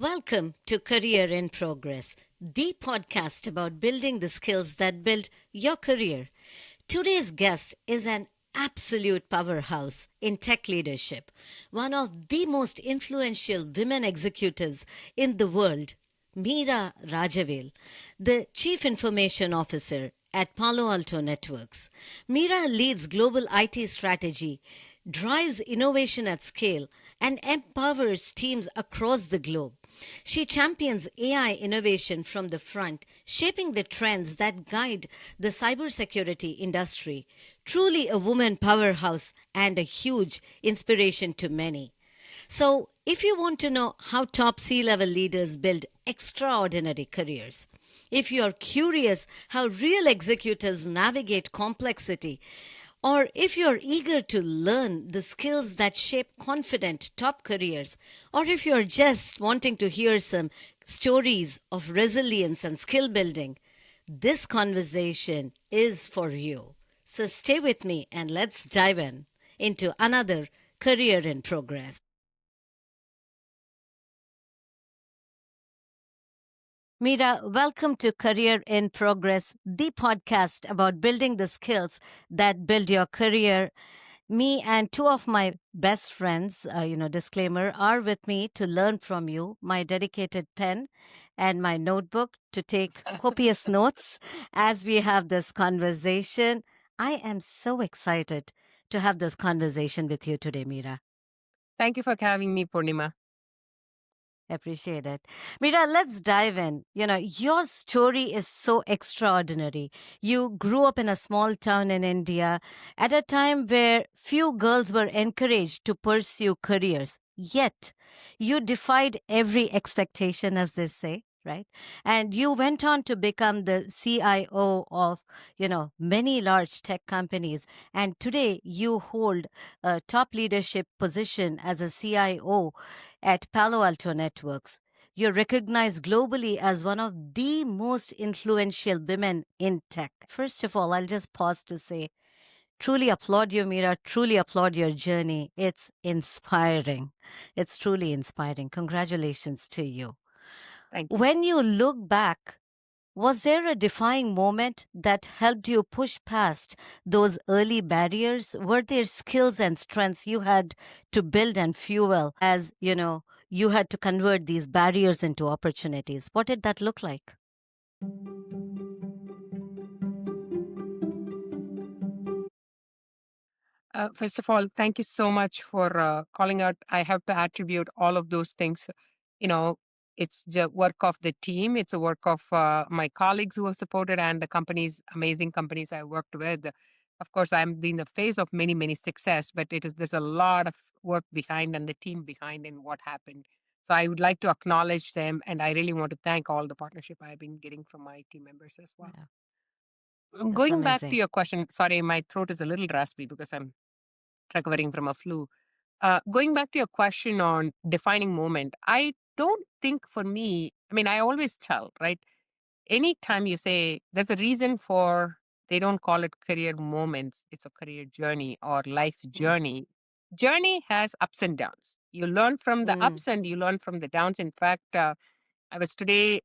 Welcome to Career in Progress, the podcast about building the skills that build your career. Today's guest is an absolute powerhouse in tech leadership, one of the most influential women executives in the world, Meerah Rajavel, the Chief Information Officer at Palo Alto Networks. Meerah leads global IT strategy, drives innovation at scale, and empowers teams across the globe. She champions AI innovation from the front, shaping the trends that guide the cybersecurity industry. Truly a woman powerhouse and a huge inspiration to many. So, if you want to know how top C level leaders build extraordinary careers, if you are curious how real executives navigate complexity, or if you're eager to learn the skills that shape confident top careers, or if you're just wanting to hear some stories of resilience and skill building, this conversation is for you. So stay with me and let's dive in into another career in progress. Meera, welcome to Career in Progress, the podcast about building the skills that build your career. Me and two of my best friends, disclaimer, are with me to learn from you, my dedicated pen and my notebook to take copious notes as we have this conversation. I am so excited to have this conversation with you today, Meera. Thank you for having me, Purnima. Appreciate it. Mira, let's dive in. Your story is so extraordinary. You grew up in a small town in India at a time where few girls were encouraged to pursue careers. Yet, you defied every expectation, as they say, right? And you went on to become the CIO of, many large tech companies. And today, you hold a top leadership position as a CIO at Palo Alto Networks. You're recognized globally as one of the most influential women in tech. First of all, I'll just pause to say, truly applaud you, Meera. Truly applaud your journey. It's inspiring. It's truly inspiring. Congratulations to you. Thank you. When you look back, was there a defining moment that helped you push past those early barriers? Were there skills and strengths you had to build and fuel as, you had to convert these barriers into opportunities? What did that look like? First of all, thank you so much for calling out. I have to attribute all of those things. You know, it's the work of the team. It's a work of my colleagues who have supported and the companies, amazing companies I worked with. Of course, I'm in the phase of many, many success, but there's a lot of work behind and the team behind in what happened. So I would like to acknowledge them, and I really want to thank all the partnership I've been getting from my team members as well. Yeah, that's Going back to amazing. your question, sorry, my throat is a little raspy because I'm recovering from a flu. Going back to your question on defining moment, I don't think for me, I mean, I always tell, right? Anytime you say there's a reason for, they don't call it career moments, it's a career journey or life Mm. journey. Journey has ups and downs. You learn from the Mm. ups and you learn from the downs. In fact, I was today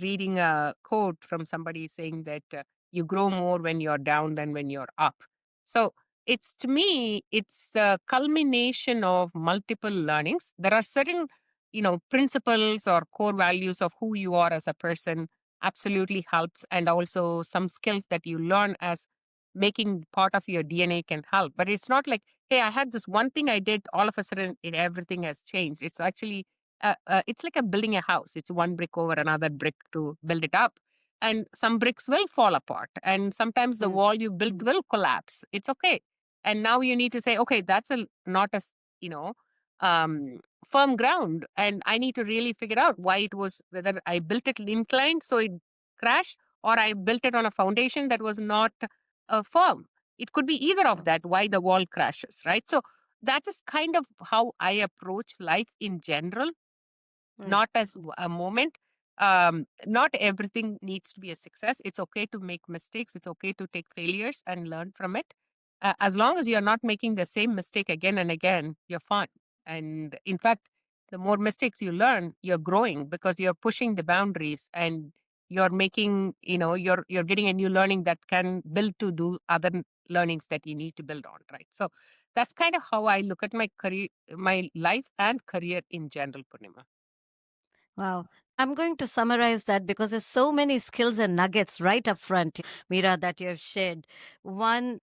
reading a quote from somebody saying that you grow more when you're down than when you're up. So it's to me, it's the culmination of multiple learnings. There are certain, principles or core values of who you are as a person absolutely helps, and also some skills that you learn as making part of your DNA can help. But it's not like, hey, I had this one thing I did, all of a sudden everything has changed. It's actually it's like a building a house. It's one brick over another brick to build it up. And some bricks will fall apart. And sometimes the Mm. wall you built will collapse. It's okay. And now you need to say, okay, that's not a, you know, firm ground. And I need to really figure out why it was, whether I built it inclined so it crashed, or I built it on a foundation that was not firm. It could be either of that, why the wall crashes, right? So that is kind of how I approach life in general, Mm. not as a moment. Not everything needs to be a success. It's okay to make mistakes. It's okay to take failures and learn from it. As long as you're not making the same mistake again and again, you're fine. And in fact, the more mistakes you learn, you're growing because you're pushing the boundaries and you're making, you're getting a new learning that can build to do other learnings that you need to build on, right? So that's kind of how I look at my career, my life and career in general, Purnima. Wow. I'm going to summarize that because there's so many skills and nuggets right up front, Meerah, that you have shared. One,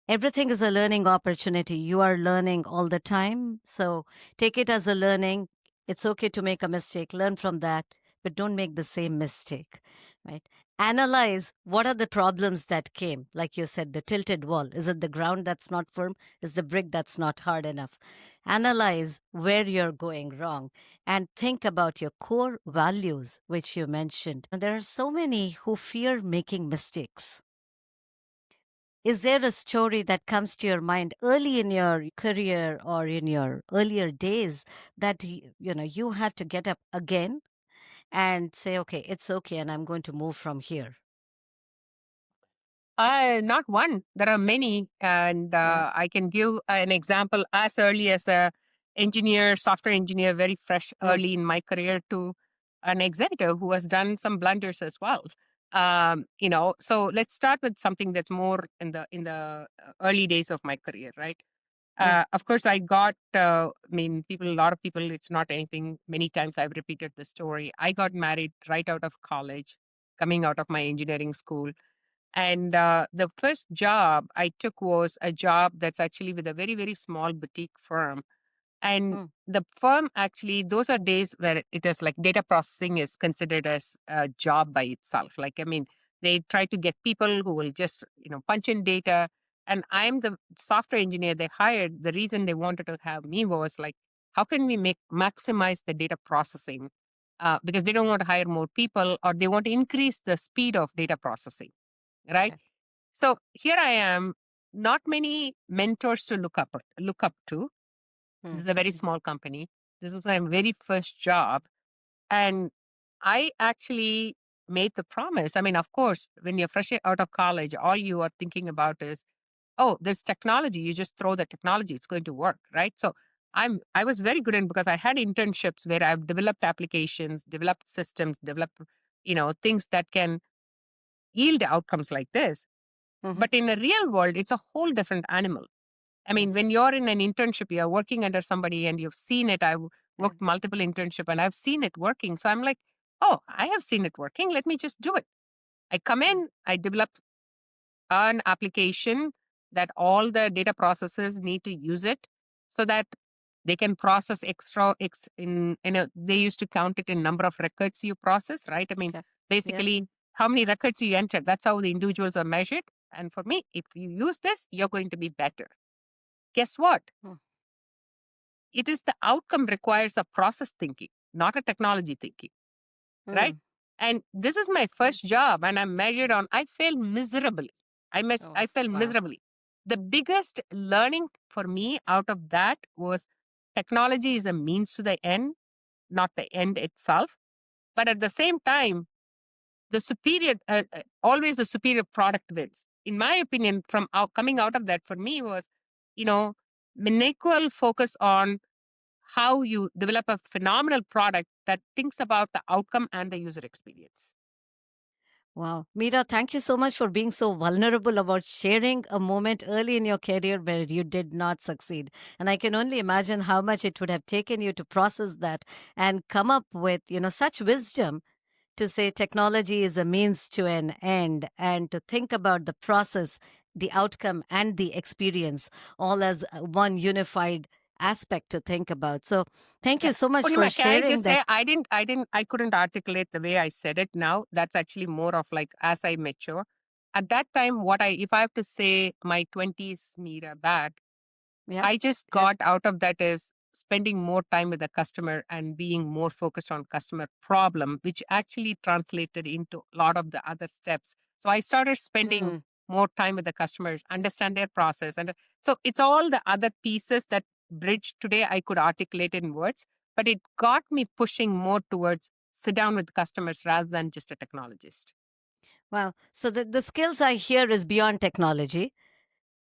everything is a learning opportunity. You are learning all the time. So take it as a learning. It's okay to make a mistake, learn from that, but don't make the same mistake, right? Analyze what are the problems that came. Like you said, the tilted wall. Is it the ground that's not firm? Is the brick that's not hard enough? Analyze where you're going wrong and think about your core values, which you mentioned. And there are so many who fear making mistakes. Is there a story that comes to your mind early in your career or in your earlier days that you had to get up again and say, okay, it's okay, and I'm going to move from here? Not one. There are many, and Yeah. I can give an example as early as a engineer, software engineer, very fresh, Mm, early in my career, to an executive who has done some blunders as well. So let's start with something that's more in the early days of my career, right? yeah. Of course, I got. I mean, a lot of people. It's not anything. Many times I've repeated the story. I got married right out of college, coming out of my engineering school, and the first job I took was a job that's actually with a very, very small boutique firm. And Mm, the firm actually, those are days where it is like data processing is considered as a job by itself. Like, I mean, they try to get people who will just, punch in data. And I'm the software engineer they hired. The reason they wanted to have me was like, how can we maximize the data processing? Because they don't want to hire more people, or they want to increase the speed of data processing, right? okay. So here I am, not many mentors to look up to. This Mm, is a very small company. This was my very first job, and I actually made the promise. I mean, of course, when you're fresh out of college, all you are thinking about is, oh, there's technology. You just throw the technology; it's going to work, right? So I was very good in, because I had internships where I've developed applications, developed systems, developed things that can yield outcomes like this. hmm. But in a real world, it's a whole different animal. I mean, when Yes. you're in an internship, you're working under somebody and you've seen it. I've Yeah. worked multiple internship and I've seen it working. So I'm like, oh, I have seen it working. Let me just do it. I come Yeah. in, I develop an application that all the data processors need to use it, so that they can process they used to count it in number of records you process, right? I mean, Okay. Yeah. basically how many records you enter, that's how the individuals are measured. And for me, if you use this, you're going to be better. Guess what? Mm, It is the outcome requires a process thinking, not a technology thinking, right? mm, And this is my yeah. first job, and I'm measured on. I failed miserably. Oh, I failed wow. miserably. The biggest learning for me out of that was technology is a means to the end, not the end itself. But at the same time, always the superior product wins. In my opinion, coming out of that for me was, you know, maniacal focus on how you develop a phenomenal product that thinks about the outcome and the user experience. Wow. Meera, thank you so much for being so vulnerable about sharing a moment early in your career where you did not succeed. And I can only imagine how much it would have taken you to process that and come up with, such wisdom to say technology is a means to an end and to think about the process, the outcome, and the experience all as one unified aspect to think about. So thank Yeah. you so much for Purnima, can I sharing just that. say I couldn't articulate the way I said it now. That's actually more of like as I mature. At that time, if I have to say my 20s Meera back, Yeah. I just Yeah. got out of that is spending more time with the customer and being more focused on customer problem, which actually translated into a lot of the other steps. So I started spending Mm. more time with the customers, understand their process. And so it's all the other pieces that bridge today I could articulate in words, but it got me pushing more towards sit down with customers rather than just a technologist. Wow. So the skills I hear is beyond technology.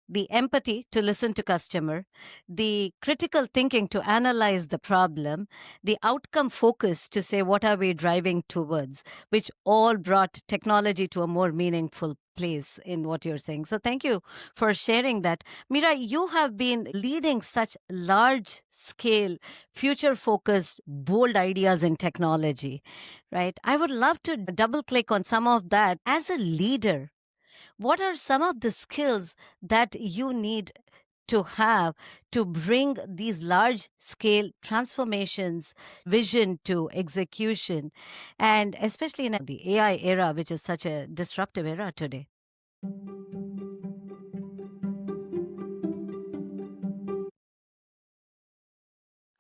the empathy to listen to customer, the critical thinking to analyze the problem, the outcome focus to say what are we driving towards, which all brought technology to a more meaningful place in what you're saying. So thank you for sharing that. Meerah, you have been leading such large scale, future focused, bold ideas in technology, right? I would love to double click on some of that. As a leader, what are some of the skills that you need to have to bring these large scale transformations, vision to execution, and especially in the AI era, which is such a disruptive era today?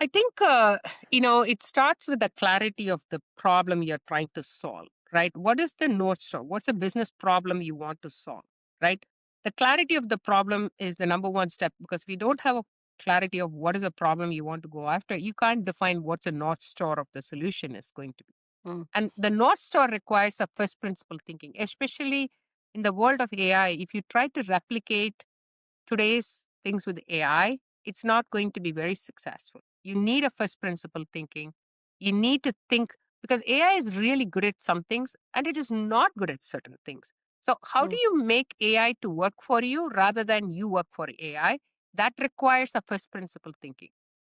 I think, it starts with the clarity of the problem you're trying to solve, right? What is the North Star? What's the business problem you want to solve, right? The clarity of the problem is the number one step, because if you don't have a clarity of what is a problem you want to go after, you can't define what's a North Star of the solution is going to be. Mm, And the North Star requires a first principle thinking, especially in the world of AI. If you try to replicate today's things with AI, it's not going to be very successful. You need a first principle thinking. You need to think, because AI is really good at some things and it is not good at certain things. So, how do mm, you make AI to work for you rather than you work for AI? That requires a first principle thinking.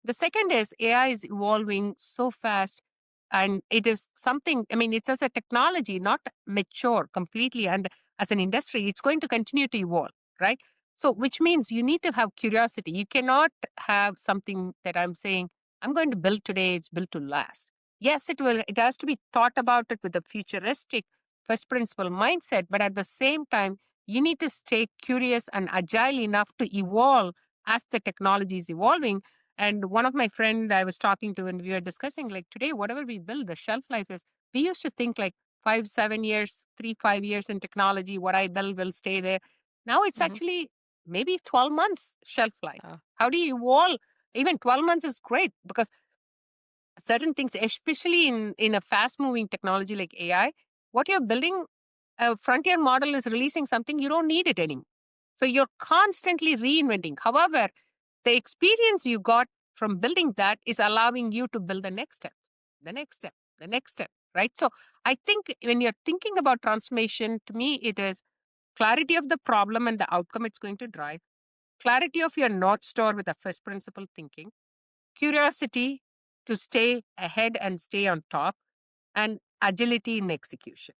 The second is AI is evolving so fast, and it is something, I mean, it's as a technology, not mature completely. And as an industry, it's going to continue to evolve, right? So, which means you need to have curiosity. You cannot have something that I'm saying, I'm going to build today, it's built to last. Yes, it has to be thought about it with a futuristic first principle mindset, but at the same time, you need to stay curious and agile enough to evolve as the technology is evolving. And one of my friend I was talking to, and we were discussing, like, today, whatever we build, the shelf life is, we used to think like 5, 7 years, 3, 5 years in technology, what I build will stay there. Now it's mhm. actually maybe 12 months shelf life. Ah, How do you evolve? Even 12 months is great, because certain things, especially in a fast moving technology like AI, what you're building, a frontier model is releasing something, you don't need it anymore. So you're constantly reinventing. However, the experience you got from building that is allowing you to build the next step, the next step, the next step, right? So I think when you're thinking about transformation, to me, it is clarity of the problem and the outcome it's going to drive, clarity of your North Star with a first principle thinking, curiosity to stay ahead and stay on top, and agility in execution.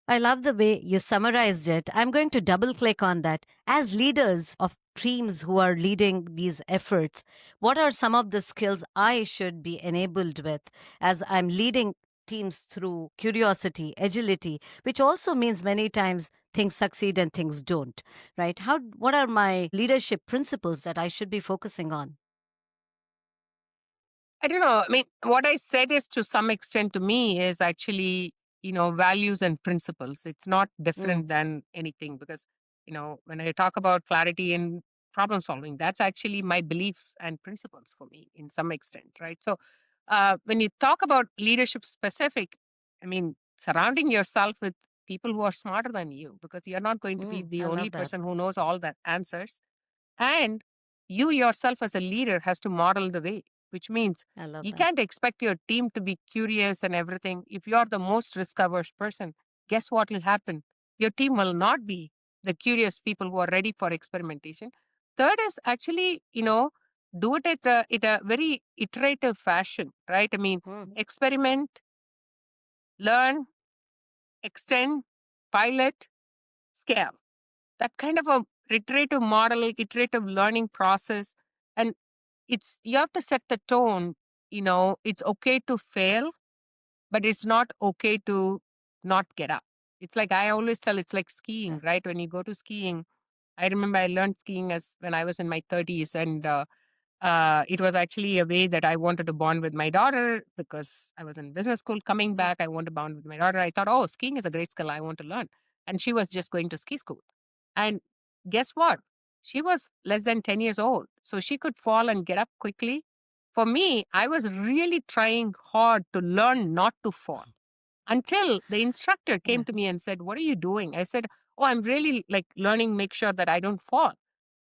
I love the way you summarized it. I'm going to double click on that. As leaders of teams who are leading these efforts, what are some of the skills I should be enabled with as I'm leading teams through curiosity, agility, which also means many times things succeed and things don't, right? What are my leadership principles that I should be focusing on? I don't know. I mean, what I said is, to some extent, to me, is actually, values and principles. It's not Mm, different than anything, because, when I talk about clarity and problem solving, that's actually my beliefs and principles for me in some extent, right? So, when you talk about leadership specific, I mean, surrounding yourself with people who are smarter than you, because you're not going to be the I only love that. person who knows all the answers. And you yourself as a leader has to model the way, which means I love you that. can't expect your team to be curious and everything. If you're the most risk averse person, guess what will happen? Your team will not be the curious people who are ready for experimentation. Third is actually, do it at a very iterative fashion, right? I mean, Mm, experiment, learn, extend, pilot, scale. That kind of a iterative model, iterative learning process. And it's, you have to set the tone. It's okay to fail, but it's not okay to not get up. It's like, I always tell, it's like skiing, yeah. right? When you go to skiing, I remember I learned skiing as when I was in my 30s, and it was actually a way that I wanted to bond with my daughter, because I was in business school. Coming Mm, back, I want to bond with my daughter. I thought, oh, skiing is a great skill, I want to learn. And she was just going to ski school. And guess what? She was less than 10 years old. So she could fall and get up quickly. For me, I was really trying hard to learn not to fall, until the instructor came yeah. to me and said, "What are you doing?" I said, oh, I'm really like learning, make sure that I don't fall.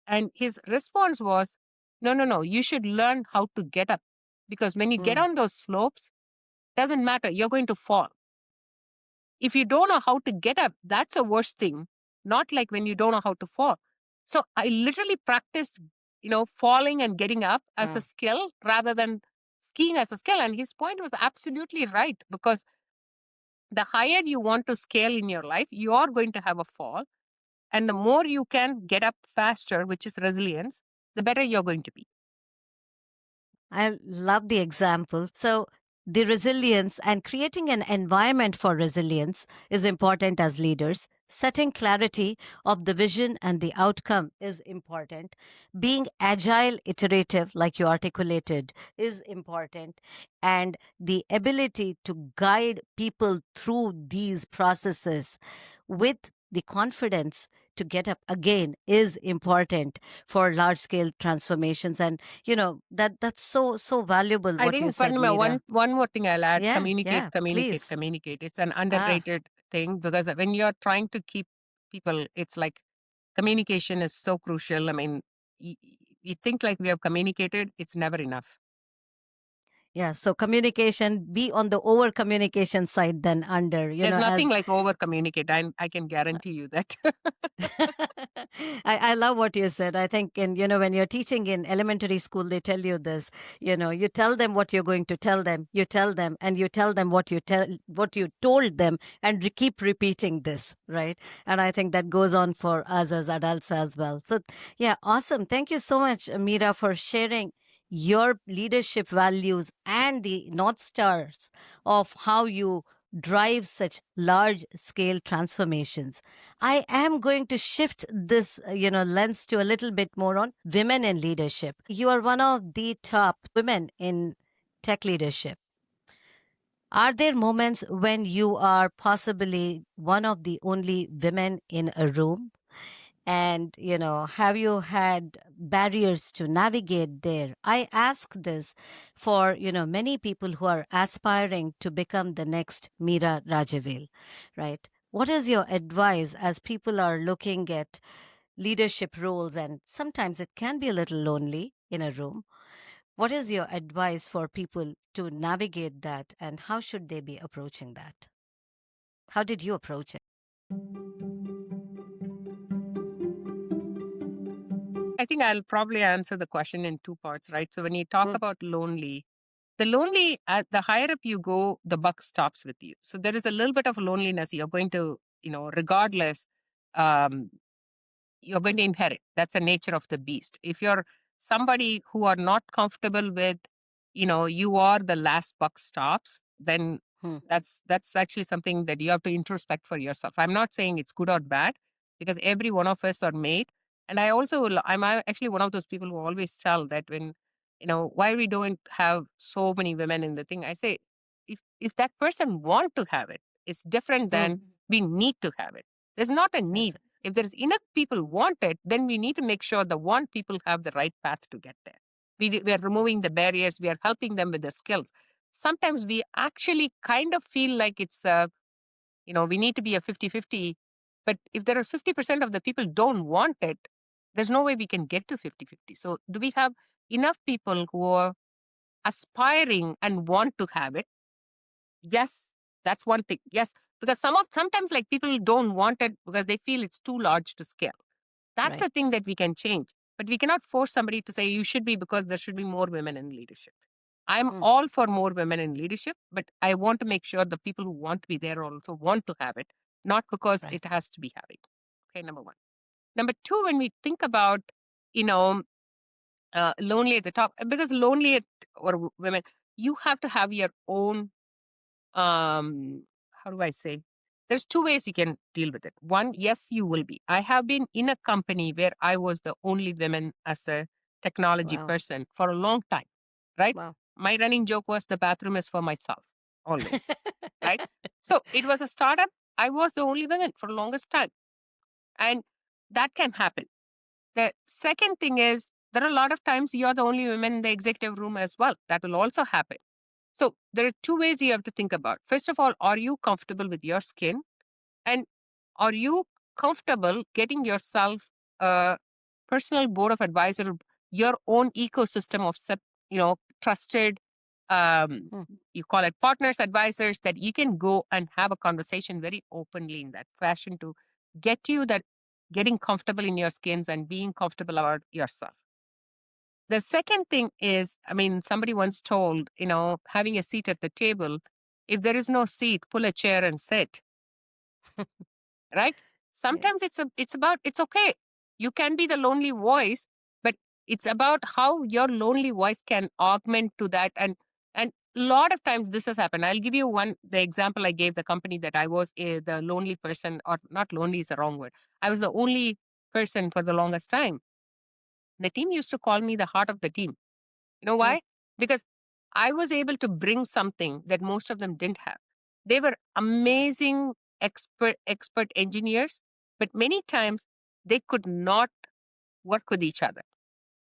And his response was, no, no, no, you should learn how to get up, because when you get Mm. on those slopes, doesn't matter, you're going to fall. If you don't know how to get up, that's a worse thing, not like when you don't know how to fall. So I literally practiced, falling and getting up as a Mm. skill rather than skiing as a skill. And his point was absolutely right, because the higher you want to scale in your life, you are going to have a fall. And the more you can get up faster, which is resilience, the better you're going to be. I love the example. So, the resilience and creating an environment for resilience is important as leaders. Setting clarity of the vision and the outcome is important. Being agile, iterative, like you articulated, is important. And the ability to guide people through these processes with the confidence to get up again is important for large scale transformations. And that's so valuable I what you think said, one Meera. one more thing I'll add: Yeah, communicate, yeah, communicate, please. communicate. It's an Ah, underrated thing, because when you're trying to keep people, it's like communication is so crucial. I mean, we think like we have communicated, it's never enough. yeah, so communication, be on the over communication side than under, There's nothing as like over communicate. I can guarantee you that. I love what you said. I think when you're teaching in elementary school, they tell you this, you tell them what you're going to tell them, you tell them, and you tell them what you told them, and keep repeating this, right? And I think that goes on for us as adults as well. So, yeah, awesome. Thank you so much, Meera, for sharing your leadership values and the North Stars of how you drive such large scale transformations. I am going to shift this, lens to a little bit more on women in leadership. You are one of the top women in tech leadership. Are there moments when you are possibly one of the only women in a room? And have you had barriers to navigate there? I ask this for many people who are aspiring to become the next Meerah Rajavel, right? What is your advice as people are looking at leadership roles, and sometimes it can be a little lonely in a room? What is your advice for people to navigate that, and how should they be approaching that? How did you approach it? I think I'll probably answer the question in two parts, right? So when you talk Mm. about lonely, the lonely, the higher up you go, the buck stops with you. So there is a little bit of loneliness you're going to, regardless, um, you're going to inherit. That's the nature of the beast. If you're somebody who are not comfortable with, you are the last buck stops, then Hmm. that's actually something that you have to introspect for yourself. I'm not saying it's good or bad, because every one of us are made. And I'm actually one of those people who always tell that when, why we don't have so many women in the thing. I say, if that person want to have it, it's different Hmm. than we need to have it. There's not a Yes. need. If there's enough people want it, then we need to make sure the want people have the right path to get there. We are removing the barriers. We are helping them with the skills. Sometimes we actually kind of feel like we need to be a 50-50. But if there is 50% of the people don't want it, there's no way we can get to 50-50. So do we have enough people who are aspiring and want to have it? Yes, that's one thing. Yes, because sometimes like people don't want it because they feel it's too large to scale. That's Right. a thing that we can change. But we cannot force somebody to say you should be, because there should be more women in leadership. I'm Hmm. all for more women in leadership, but I want to make sure the people who want to be there also want to have it, not because Right. it has to be having. Okay, number one. Number two, when we think about, you know, lonely at the top, because lonely at or women, you have to have your own how do I say? There's two ways you can deal with it. One, yes, you will be. I have been in a company where I was the only woman as a technology Wow. person for a long time, right? Wow. My running joke was the bathroom is for myself, always, right? So it was a startup. I was the only woman for the longest time. And that can happen. The second thing is there are a lot of times you're the only woman in the executive room as well. That will also happen. So there are two ways you have to think about. First of all, are you comfortable with your skin? And are you comfortable getting yourself a personal board of advisor, your own ecosystem of trusted, um, Mm. you call it partners, advisors, that you can go and have a conversation very openly in that fashion to get you that getting comfortable in your skins and being comfortable about yourself. The second thing is, I mean, somebody once told, having a seat at the table, if there is no seat, pull a chair and sit, right? Yeah. Sometimes it's okay. You can be the lonely voice, but it's about how your lonely voice can augment to that. And a lot of times this has happened. I'll give you the example I gave the company that I was the lonely person, or not lonely is the wrong word. I was the only person for the longest time. The team used to call me the heart of the team. You know Mm. why? Because I was able to bring something that most of them didn't have. They were amazing expert engineers, but many times they could not work with each other.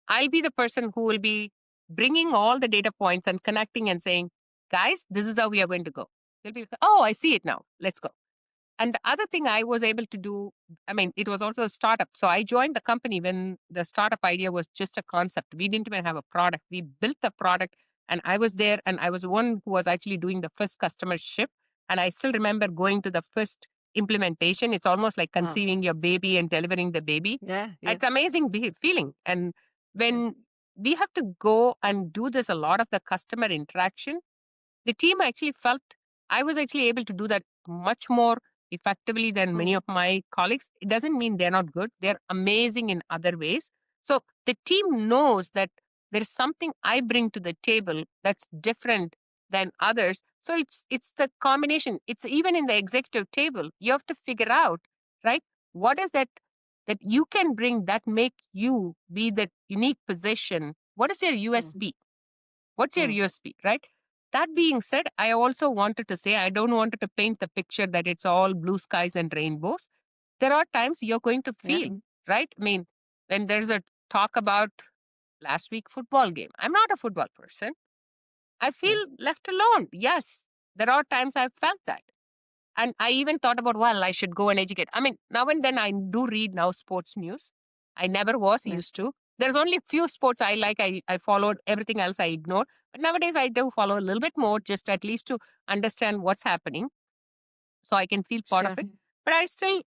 I'll be the person who will be bringing all the data points and connecting and saying, guys, this is how we are going to go. They'll be, oh, I see it now. Let's go. And the other thing I was able to do, I mean, it was also a startup. So I joined the company when the startup idea was just a concept. We didn't even have a product. We built the product, and I was there, and I was one who was actually doing the first customer ship. And I still remember going to the first implementation. It's almost like Wow. conceiving your baby and delivering the baby. Yeah. Yeah. It's amazing feeling. And Yeah. when we have to go and do this, a lot of the customer interaction, the team actually felt I was actually able to do that much more effectively than many Mm. of my colleagues. It doesn't mean they're not good. They're amazing in other ways. So the team knows that there is something I bring to the table that's different than others. So it's the combination. It's even in the executive table. You have to figure out, right? What is that you can bring that make you be that unique position? What is your Mm. USP? What's your Mm. USP, right? That being said, I also wanted to say I don't want to paint the picture that it's all blue skies and rainbows. There are times you're going to Yeah. feel, right? I mean, when there's a talk about last week football game, I'm not a football person. I feel Yeah. left alone. Yes, there are times I've felt that. And I even thought about, well, I should go and educate. I mean, now and then I do read now sports news. I never was Yeah. used to. There's only few sports I like. I followed everything else I ignored. But nowadays I do follow a little bit more, just at least to understand what's happening so I can feel part of Sure. it. But I still,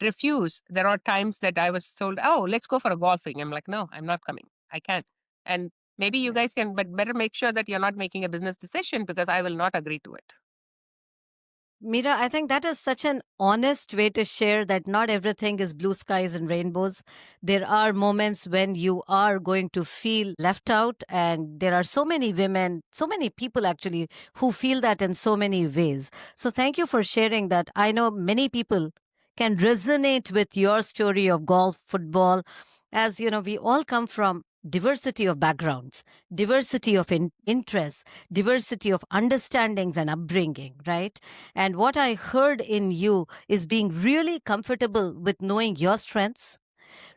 refuse. There are times that I was told, oh, let's go for a golfing. I'm like, no, I'm not coming. I can't. And maybe you Yeah. guys can, but better make sure that you're not making a business decision because I will not agree to it. Meera, I think that is such an honest way to share that not everything is blue skies and rainbows. There are moments when you are going to feel left out, and there are so many women, so many people actually who feel that in so many ways. So, thank you for sharing that. I know many people can resonate with your story of golf, football, as you know, we all come from diversity of backgrounds, diversity of interests, diversity of understandings and upbringing, right? And what I heard in you is being really comfortable with knowing your strengths,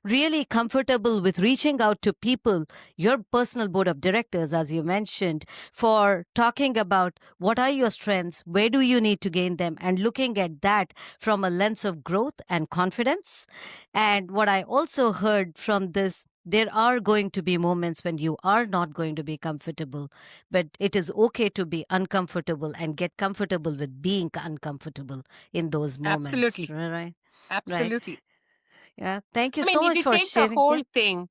really comfortable with reaching out to people, your personal board of directors, as you mentioned, for talking about what are your strengths, where do you need to gain them, and looking at that from a lens of growth and confidence. And what I also heard from this, there are going to be moments when you are not going to be comfortable, but it is okay to be uncomfortable and get comfortable with being uncomfortable in those moments. Absolutely. Right? Right. Absolutely. Yeah. Thank you I so mean, if much you for take the sharing. whole Yeah. thing,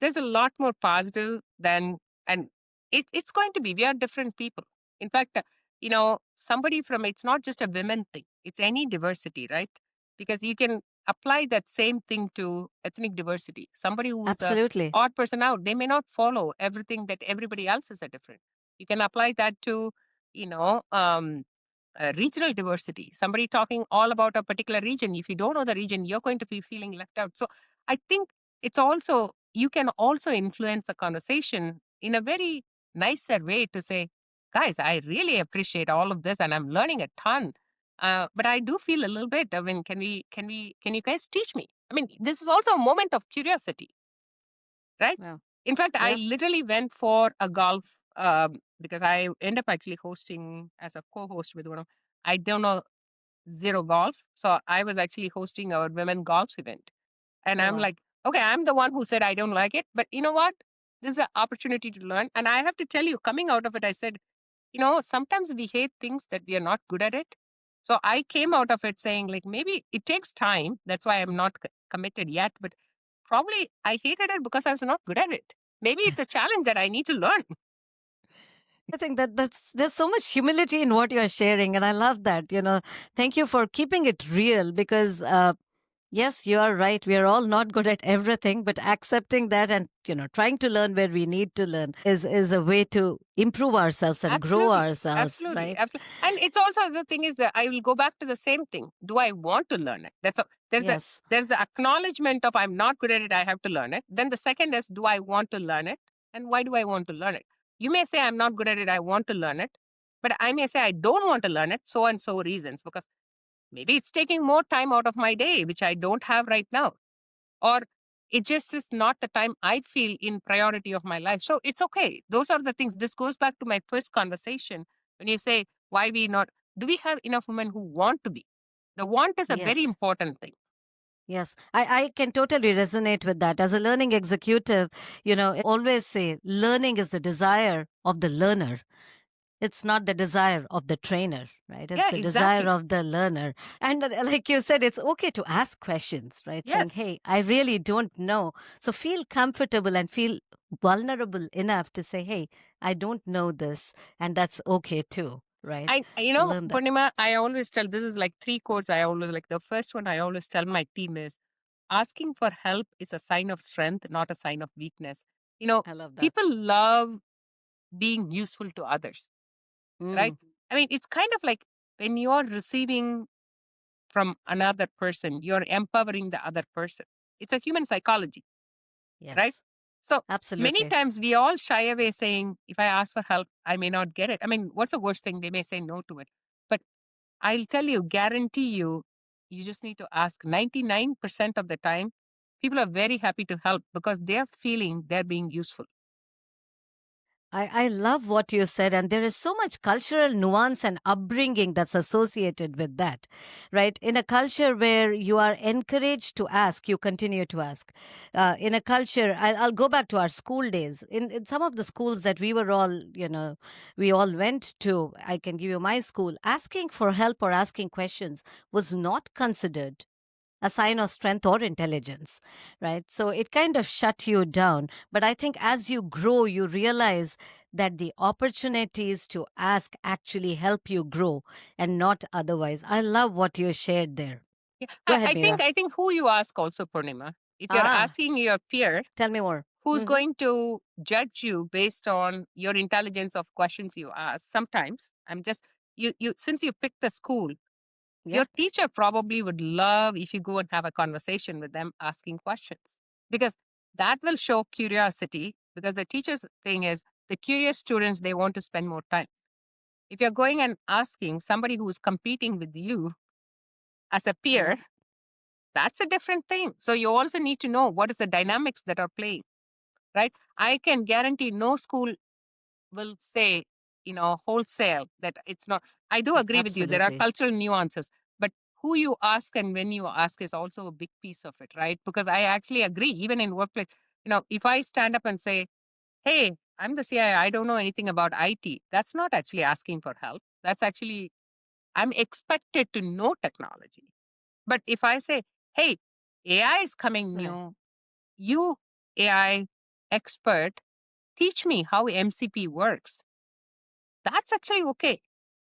there's a lot more positive than, and it's going to be, we are different people. In fact, somebody from, it's not just a women thing, it's any diversity, right? Because you can apply that same thing to ethnic diversity. Somebody who's the Absolutely. odd person out, they may not follow everything that everybody else is a different. You can apply that to, you know, um, regional diversity. Somebody talking all about a particular region. If you don't know the region, you're going to be feeling left out. So I think it's also, you can also influence the conversation in a very nicer way to say, guys, I really appreciate all of this and I'm learning a ton. But I do feel a little bit, I mean, can you guys teach me? I mean, this is also a moment of curiosity, right? Wow. In fact, I Yeah. literally went for a golf because I end up actually hosting as a co-host with one of, I don't know, zero golf. So I was actually hosting our women golf event. And Oh, I'm wow. like, okay, I'm the one who said I don't like it. But you know what? This is an opportunity to learn. And I have to tell you, coming out of it, I said, sometimes we hate things that we are not good at it. So I came out of it saying, like, maybe it takes time. That's why I'm not committed yet. But probably I hated it because I was not good at it. Maybe it's a challenge that I need to learn. I think there's so much humility in what you're sharing, and I love that. Thank you for keeping it real because yes, you are right. We are all not good at everything, but accepting that and trying to learn where we need to learn is a way to improve ourselves and grow Absolutely. ourselves, Absolutely. right? Absolutely. And it's also the thing is that I will go back to the same thing. Do I want to learn it? There's a Yes. there's the acknowledgement of I'm not good at it, I have to learn it. Then the second is, do I want to learn it? And why do I want to learn it? You may say I'm not good at it, I want to learn it. But I may say I don't want to learn it, so and so reasons, because maybe it's taking more time out of my day, which I don't have right now, or it just is not the time I feel in priority of my life. So it's okay. Those are the things. This goes back to my first conversation when you say, why we not, do we have enough women who want to be? The want is a very Yes. important thing. Yes, I can totally resonate with that. As a learning executive, always say learning is the desire of the learner. It's not the desire of the trainer, right? It's Yeah, the desire exactly. of the learner. And like you said, it's okay to ask questions, right? Saying, Yes. hey, I really don't know. So feel comfortable and feel vulnerable enough to say, hey, I don't know this. And that's okay too, right? Learn that. Purnima, I always tell, this is like three quotes I always like. The first one I always tell my team is, asking for help is a sign of strength, not a sign of weakness. You know, I love that. people love being useful to others, right? Mm, I mean, it's kind of like when you're receiving from another person, you're empowering the other person. It's a human psychology, right? yes, So many absolutely. times we all shy away saying, if I ask for help, I may not get it. I mean, what's the worst thing? They may say no to it. But I'll tell you, guarantee you, you just need to ask. 99% of the time, people are very happy to help because they're feeling they're being useful. I love what you said, and there is so much cultural nuance and upbringing that's associated with that, right? In a culture where you are encouraged to ask, you continue to ask. In a culture, I'll go back to our school days. In some of the schools that we all went to, I can give you my school, asking for help or asking questions was not considered a sign of strength or intelligence, right? So it kind of shut you down. But I think as you grow, you realize that the opportunities to ask actually help you grow and not otherwise. I love what you shared there. Yeah. Go I, ahead, I Meera. think I think who you ask also, Purnima. If you're Ah, asking your peer, tell me more. who's Hmm. going to judge you based on your intelligence of questions you ask? Sometimes I'm just you since you picked the school, Yeah. your teacher probably would love if you go and have a conversation with them asking questions, because that will show curiosity, because the teacher's thing is the curious students, they want to spend more time. If you're going and asking somebody who's competing with you as a Yeah. peer, that's a different thing. So you also need to know what is the dynamics that are playing, right? I can guarantee no school will say, wholesale that it's not. I do agree with you. There are Absolutely. cultural nuances, but who you ask and when you ask is also a big piece of it, right? Because I actually agree, even in workplace, if I stand up and say, hey, I'm the CIO, I don't know anything about IT, that's not actually asking for help. That's actually, I'm expected to know technology. But if I say, hey, AI is coming Right. new, you AI expert, teach me how MCP works. That's actually okay,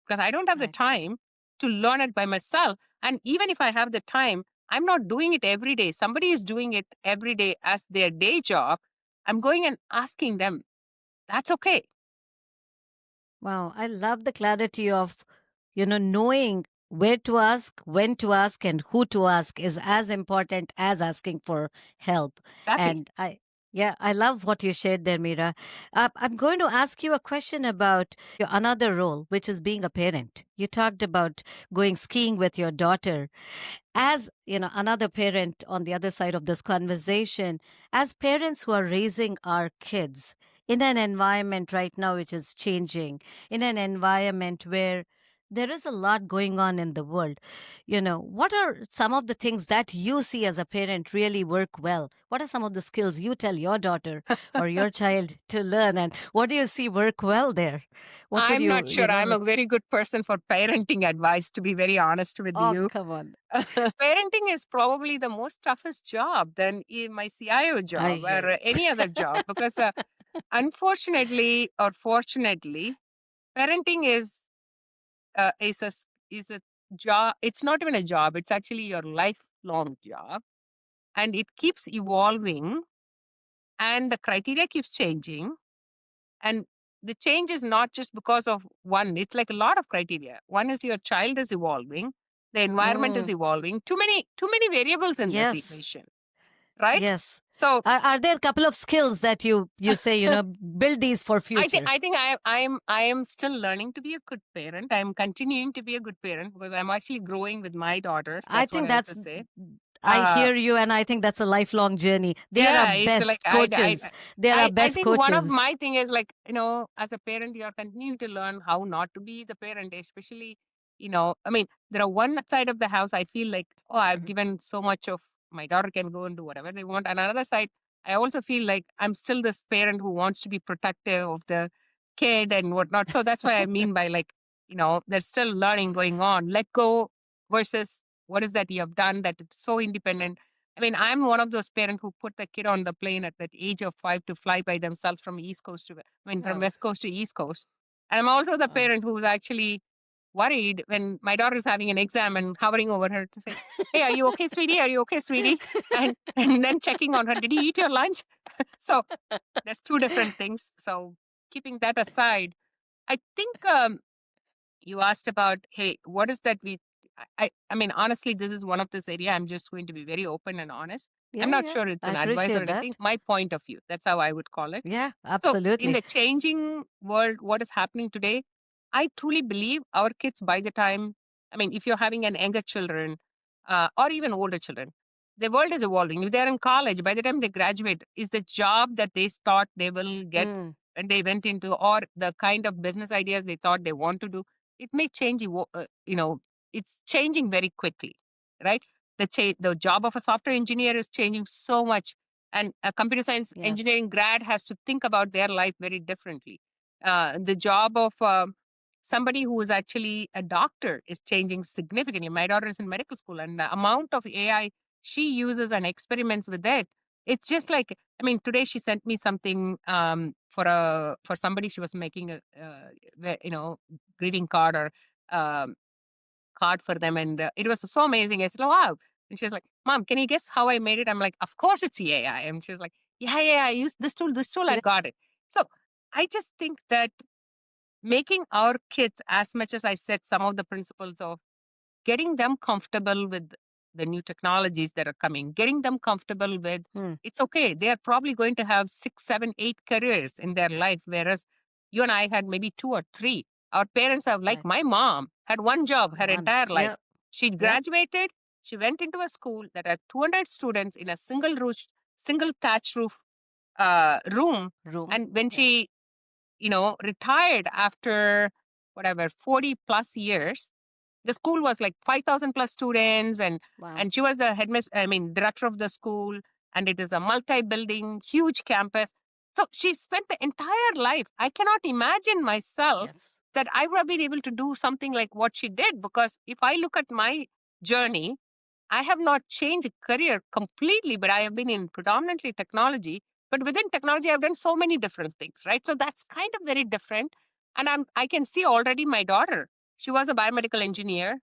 because I don't have the Right. time to learn it by myself. And even if I have the time, I'm not doing it every day. Somebody is doing it every day as their day job. I'm going and asking them. That's okay. Wow, I love the clarity of, knowing where to ask, when to ask, and who to ask is as important as asking for help. Exactly. And yeah, I love what you shared there, Meera. I'm going to ask you a question about your another role, which is being a parent. You talked about going skiing with your daughter. As another parent on the other side of this conversation, as parents who are raising our kids in an environment right now which is changing, in an environment where There is a lot going on in the world. What are some of the things that you see as a parent really work well? What are some of the skills you tell your daughter or your child to learn? And what do you see work well there? What would I'm not you sure I'm know? a very good person for parenting advice, to be very honest with Oh, you. come on. Parenting is probably the most toughest job than my CIO I job hear or you. any other job because unfortunately or fortunately, parenting is a job. It's not even a job. It's actually your lifelong job, and it keeps evolving, and the criteria keeps changing, and the change is not just because of one. It's like a lot of criteria. One is your child is evolving, the environment is Mm, evolving. Too many variables in this yes. equation, right? Yes. So Are there a couple of skills that you say, build these for future? I think I am still learning to be a good parent. I'm continuing to be a good parent because I'm actually growing with my daughter. I That's what think I have that's to say. I Uh, hear you, and I think that's a lifelong journey. They are our yeah, it's like best coaches. They are our I best think one of coaches. my thing is like, as a parent you're continuing to learn how not to be the parent, especially, I mean, there are one side of the house I feel like, oh, I've Mhm. given so much of my daughter can go and do whatever they want, and another side I also feel like I'm still this parent who wants to be protective of the kid and whatnot. So that's why I mean by like, there's still learning going on. Let go versus what is that you have done that it's so independent. I mean, I'm one of those parents who put the kid on the plane at that age of 5 to fly by themselves from East Coast from Oh, West Coast to East Coast. And I'm also the wow. parent who's actually worried when my daughter is having an exam and hovering over her to say, "Hey, are you okay, sweetie? Are you okay, sweetie?" And then checking on her, "Did you eat your lunch?" So there's two different things. So keeping that aside, I think you asked about, hey, what is that I mean, honestly, this is one of this area. I'm just going to be very open and honest. I'm Yeah, not yeah. sure it's I an advice or appreciate anything. that. My point of view, that's how I would call it. Yeah, So in absolutely. the changing world, what is happening today, I truly believe our kids by the time, I mean, if you're having an younger children or even older children, the world is evolving. If they're in college, by the time they graduate, is the job that they thought they will get Mm, and they went into, or the kind of business ideas they thought they want to do, it may change. It's changing very quickly, right? The job of a software engineer is changing so much, and a computer science yes. engineering grad has to think about their life very differently. The job of somebody who is actually a doctor is changing significantly. My daughter is in medical school, and the amount of AI she uses and experiments with it, it's just like, I mean, today she sent me something for somebody. She was making a greeting card or um, card for them, and it was so amazing. I said, "Oh, wow!" And she was like, "Mom, can you guess how I made it?" I'm like, "Of course it's AI." And she was like, "Yeah, yeah, I used this tool. This tool, I Great. got it." So I just think that making our kids, as much as I said, some of the principles of getting them comfortable with the new technologies that are coming, getting them comfortable with, Hmm. it's okay. They are probably going to have 6, 7, 8 careers in their life, whereas you and I had maybe 2 or 3. Our parents have, like Right. my mom, had one job her One. entire life. Yep. She Yep. graduated, she went into a school that had 200 students in a single thatch roof room. Room. And when Yeah. she retired after whatever 40 plus years, the school was like 5,000 plus students, Wow. and she was the headmaster, I mean, director of the school, and it is a multi-building, huge campus. So she spent the entire life. I cannot imagine myself Yes. that I would have been able to do something like what she did, because if I look at my journey, I have not changed career completely, but I have been in predominantly technology. But within technology, I've done so many different things, right? So that's kind of very different. And I can see already my daughter. She was a biomedical engineer.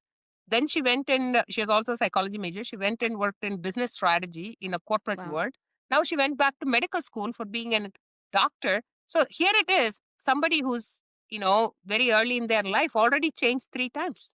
Then she went and she was also a psychology major. She went and worked in business strategy in a corporate Wow. world. Now she went back to medical school for being a doctor. So here it is, somebody who's, very early in their life already changed 3 times.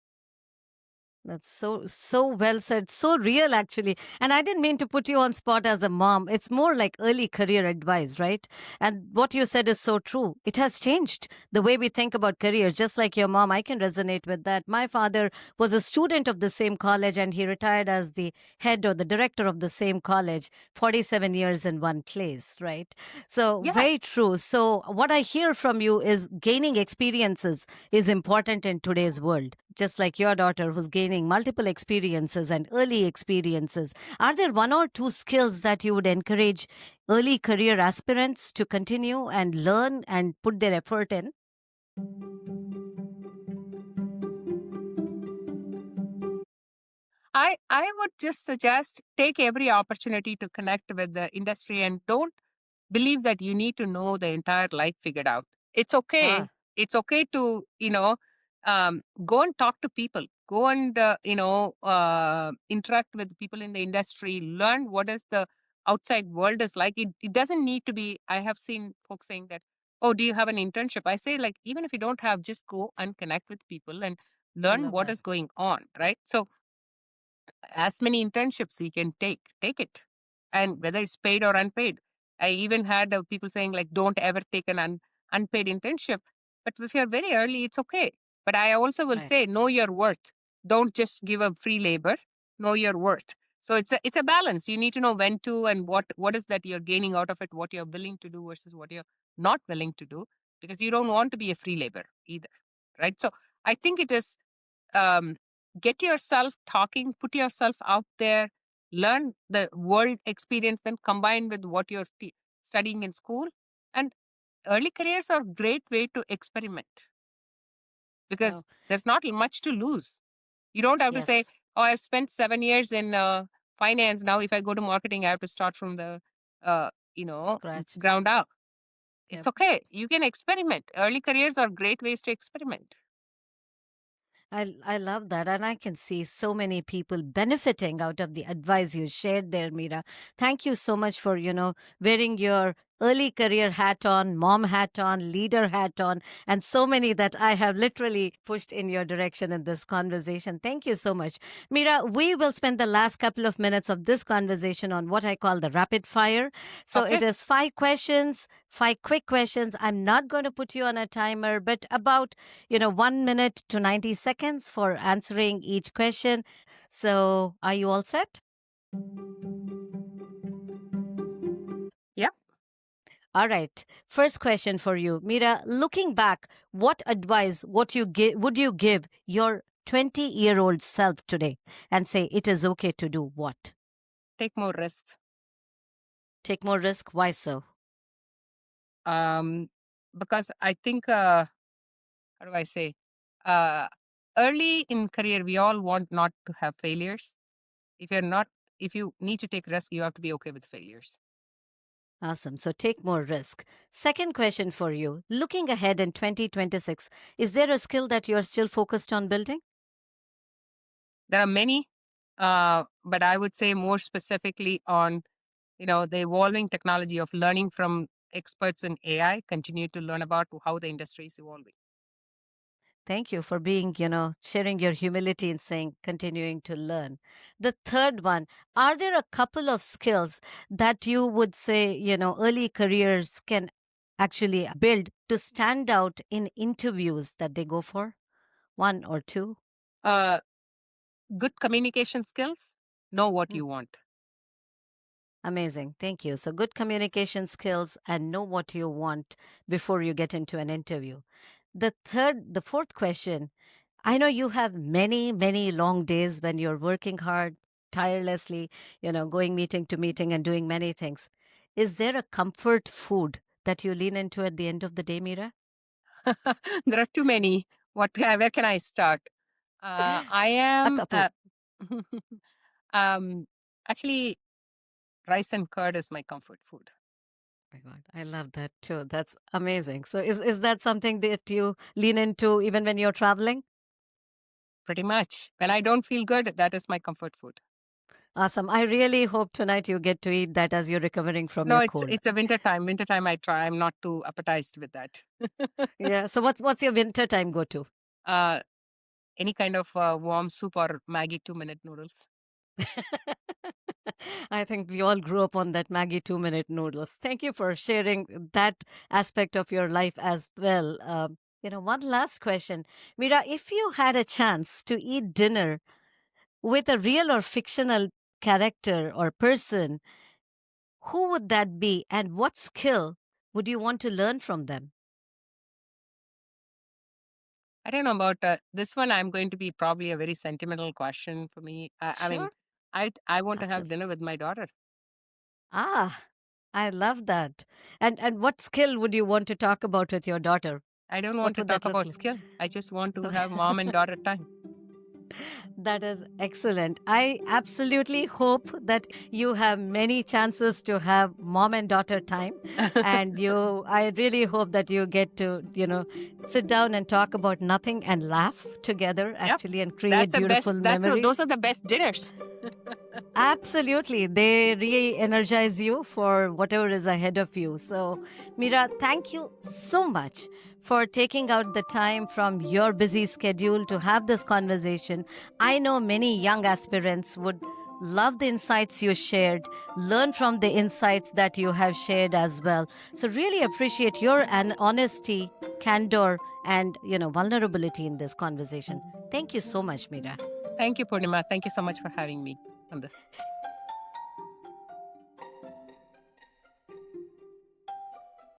That's so well said, so real actually. And I didn't mean to put you on spot as a mom. It's more like early career advice, right? And what you said is so true. It has changed the way we think about careers. Just like your mom, I can resonate with that. My father was a student of the same college and he retired as the head or the director of the same college, 47 years in one place, right? So Yeah. very true. So what I hear from you is gaining experiences is important in today's world, just like your daughter who's gaining multiple experiences and early experiences. Are there one or two skills that you would encourage early career aspirants to continue and learn and put their effort in? I would just suggest take every opportunity to connect with the industry and don't believe that you need to know the entire life figured out. It's okay. Ah, It's okay to, go and talk to people. Go and, interact with people in the industry. Learn what is the outside world is like. It doesn't need to be. I have seen folks saying that, oh, do you have an internship? I say, like, even if you don't have, just go and connect with people and I learn love what that. is going on, right? So as many internships you can take it, and whether it's paid or unpaid. I even had people saying, like, don't ever take an unpaid internship, but if you're very early, it's okay. But I also will Right. say, know your worth. Don't just give up free labor. Know your worth. So it's a balance. You need to know when to, and what is that you're gaining out of it, what you're willing to do versus what you're not willing to do, because you don't want to be a free labor either, right? So I think it is, um, get yourself talking, put yourself out there, learn the world experience, then combine with what you're studying in school. And early careers are a great way to experiment because Oh, there's not much to lose. You don't have to say, yes. oh, I've spent 7 years in finance. Now, if I go to marketing, I have to start from the, uh, you know, Scratch. ground up. It's Yep. okay. You can experiment. Early careers are great ways to experiment. I love that. And I can see so many people benefiting out of the advice you shared there, Meera. Thank you so much for, wearing your early career hat on, mom hat on, leader hat on, and so many that I have literally pushed in your direction in this conversation. Thank you so much. Meera, we will spend the last couple of minutes of this conversation on what I call the rapid fire. So it Okay. is 5 questions, 5 quick questions. I'm not going to put you on a timer, but about 1 minute to 90 seconds for answering each question. So, are you all set? Yeah. All right. First question for you, Mira. Looking back, what advice would you give your 20-year-old self today and say it is okay to do what? Take more risks. Take more risk. Why so? Um, because I think, how do I say, uh, early in career, we all want not to have failures. If you're not, if you need to take risk, you have to be okay with failures. Awesome. So take more risk. Second question for you. Looking ahead in 2026, is there a skill that you're still focused on building? There are many, but I would say more specifically on, the evolving technology of learning from experts in AI. Continue to learn about how the industry is evolving. Thank you for being, sharing your humility and saying, continuing to learn. The third one, are there a couple of skills that you would say, early careers can actually build to stand out in interviews that they go for? One or two? Uh, Good communication skills. Know what Mm, you want. amazing. Thank you. So, good communication skills and know what you want before you get into an interview. The fourth question, I know you have many, many long days when you're working hard, tirelessly, going meeting to meeting and doing many things. Is there a comfort food that you lean into at the end of the day, Mira? There are too many. Where can I start? I A am couple. um, actually, rice and curd is my comfort food. My God, I love that too. That's amazing. So, is that something that you lean into even when you're traveling? Pretty much. When I don't feel good, that is my comfort food. Awesome. I really hope tonight you get to eat that as you're recovering from No, your it's cold. it's a winter time. Winter time I try. I'm not too appetized with that. Yeah. So, what's your winter time go to? any kind of warm soup or Maggie 2-minute noodles. I think we all grew up on that Maggie 2-minute noodles. Thank you for sharing that aspect of your life as well. One last question. Meerah, if you had a chance to eat dinner with a real or fictional character or person, who would that be and what skill would you want to learn from them? I don't know about this one. I'm going to be probably a very sentimental question for me. I mean, Sure, I want to have absolutely. dinner with my daughter. Ah, I love that. And what skill would you want to talk about with your daughter? I don't want What to would talk that look about like? skill. I just want to have mom and daughter time. That is excellent. I absolutely hope that you have many chances to have mom and daughter time. And I really hope that you get to, sit down and talk about nothing and laugh together, Yep, actually, and that's create the best. beautiful Those memories. are the best dinners. Absolutely. They re energize you for whatever is ahead of you. So, Meerah, thank you so much for taking out the time from your busy schedule to have this conversation. I know many young aspirants would love the insights you shared, learn from the insights that you have shared as well. So, really appreciate your honesty, candor, and vulnerability in this conversation. Thank you so much, Meerah. Thank you, Purnima. Thank you so much for having me on this.